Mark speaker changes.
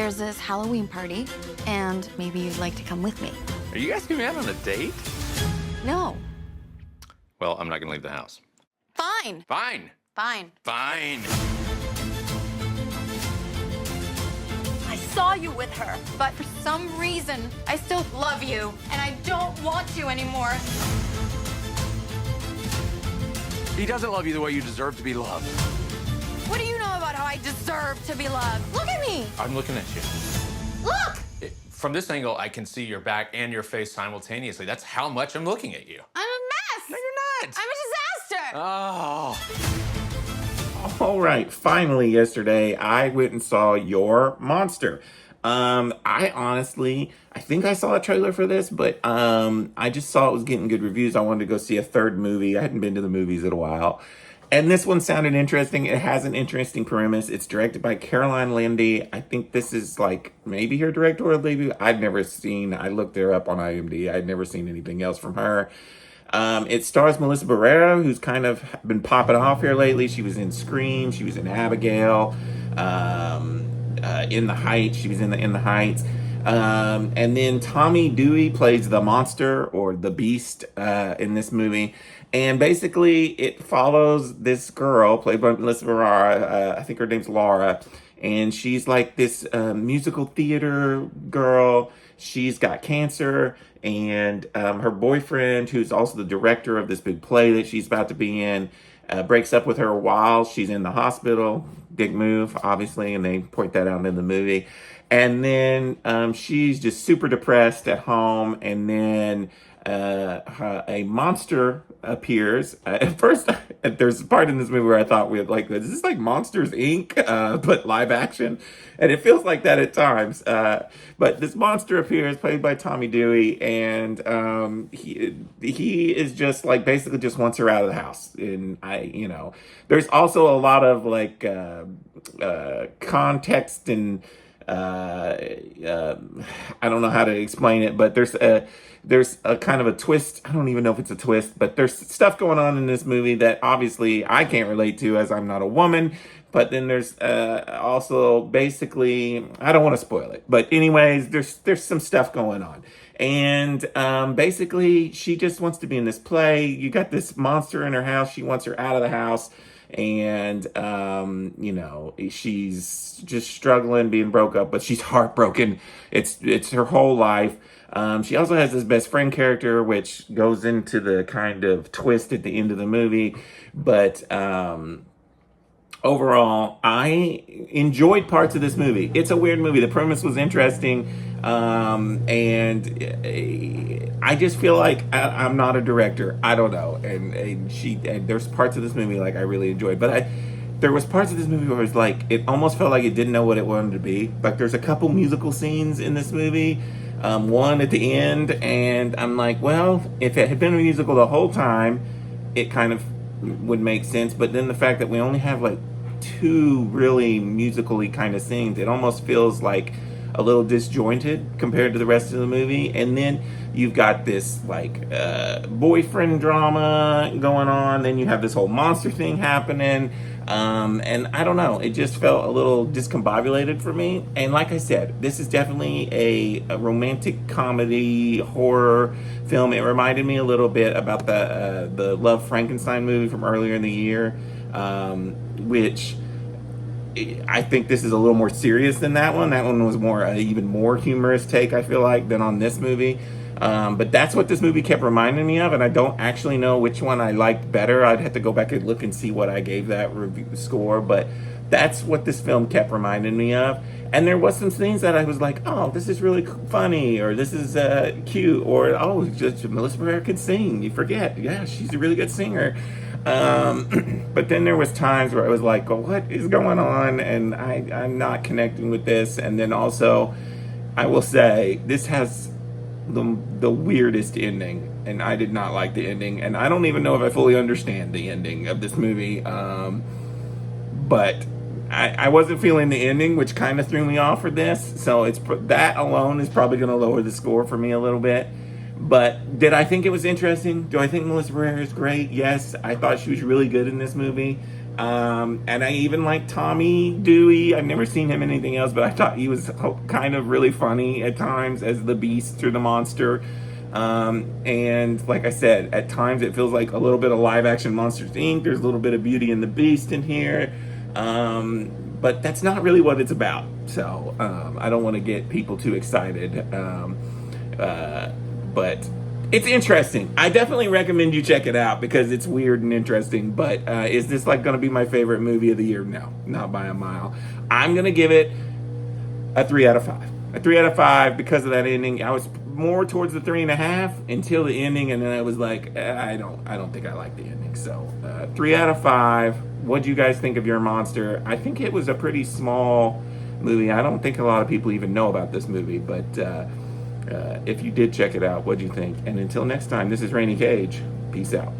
Speaker 1: there's this Halloween party, and maybe you'd like to come with me.
Speaker 2: Are you asking me out on a date?
Speaker 1: No.
Speaker 2: Well, I'm not gonna leave the house.
Speaker 1: Fine.
Speaker 2: Fine.
Speaker 1: Fine.
Speaker 2: Fine.
Speaker 1: I saw you with her, but for some reason, I still love you, and I don't want you anymore.
Speaker 2: He doesn't love you the way you deserve to be loved.
Speaker 1: What do you know about how I deserve to be loved? Look at me.
Speaker 2: I'm looking at you.
Speaker 1: Look!
Speaker 2: From this angle, I can see your back and your face simultaneously. That's how much I'm looking at you.
Speaker 1: I'm a mess.
Speaker 2: No, you're not.
Speaker 1: I'm a disaster.
Speaker 2: Oh.
Speaker 3: All right, finally yesterday I went and saw Your Monster. I think I saw a trailer for this, but I just saw it was getting good reviews. I wanted to go see a third movie. I hadn't been to the movies in a while. And this one sounded interesting. It has an interesting premise. It's directed by Caroline Lindy. I think this is like maybe her directorial debut. I looked her up on IMDb. I'd never seen anything else from her. It stars Melissa Barrera, who's kind of been popping off here lately. She was in Scream. She was in Abigail. In the Heights. She was in the Heights. And then Tommy Dewey plays the monster or the beast in this movie. And basically, it follows this girl played by Melissa Barrera. I think her name's Laura. And she's like this musical theater girl. She's got cancer. And her boyfriend, who's also the director of this big play that she's about to be in, breaks up with her while she's in the hospital. Big move, obviously, and they point that out in the movie. And then she's just super depressed at home, and then a monster appears. At first, there's a part in this movie where I thought, is this like Monsters, Inc., but live action? And it feels like that at times. But this monster appears, played by Tommy Dewey, and he is just like basically just wants her out of the house. And there's also a lot of like context and I don't know how to explain it, but there's a kind of a twist. I don't even know if it's a twist, but there's stuff going on in this movie that obviously I can't relate to as I'm not a woman. But then there's also basically, I don't want to spoil it, but anyways, there's some stuff going on. And basically, she just wants to be in this play. You got this monster in her house. She wants her out of the house. And, she's just struggling, being broke up, but she's heartbroken. It's her whole life. She also has this best friend character, which goes into the kind of twist at the end of the movie. But overall, I enjoyed parts of this movie. It's a weird movie. The premise was interesting. And I just feel like I'm not a director. I don't know. And there's parts of this movie like I really enjoyed, but there was parts of this movie where it was like, it almost felt like it didn't know what it wanted to be. Like there's a couple musical scenes in this movie, one at the end, and I'm like, well, if it had been a musical the whole time, it kind of would make sense. But then the fact that we only have like two really musically kind of scenes, it almost feels like a little disjointed compared to the rest of the movie. And then you've got this like boyfriend drama going on. Then you have this whole monster thing happening. And I don't know, it just felt a little discombobulated for me. And like I said, this is definitely a romantic comedy horror film. It reminded me a little bit about the Love Frankenstein movie from earlier in the year, which I think this is a little more serious than that one. That one was even more humorous take, I feel like, than on this movie. But that's what this movie kept reminding me of, and I don't actually know which one I liked better. I'd have to go back and look and see what I gave that review score, but that's what this film kept reminding me of. And there was some things that I was like, oh, this is really funny, or this is cute, or oh, just Melissa Barrera can sing. You forget, yeah, she's a really good singer. But then there was times where I was like, well, what is going on? And I'm not connecting with this. And then also, I will say, this has the weirdest ending, and I did not like the ending, and I don't even know if I fully understand the ending of this movie. But I wasn't feeling the ending, which kind of threw me off for this. So that alone is probably going to lower the score for me a little bit. But did I think it was interesting? Do I think Melissa Barrera is great? Yes, I thought she was really good in this movie. And I even like Tommy Dewey. I've never seen him in anything else, but I thought he was kind of really funny at times as the beast or the monster. And like I said, at times it feels like a little bit of live action Monsters Inc. There's a little bit of Beauty and the Beast in here. But that's not really what it's about. So I don't want to get people too excited. But it's interesting. I definitely recommend you check it out because it's weird and interesting. But is this like going to be my favorite movie of the year? No, not by a mile. I'm going to give it a 3 out of 5. A 3 out of 5 because of that ending. I was more towards the 3.5 until the ending, and then I was like, I don't think I like the ending. So 3 out of 5. What do you guys think of Your Monster? I think it was a pretty small movie. I don't think a lot of people even know about this movie, but if you did check it out, what do you think? And until next time, this is Rainy Cage. Peace out.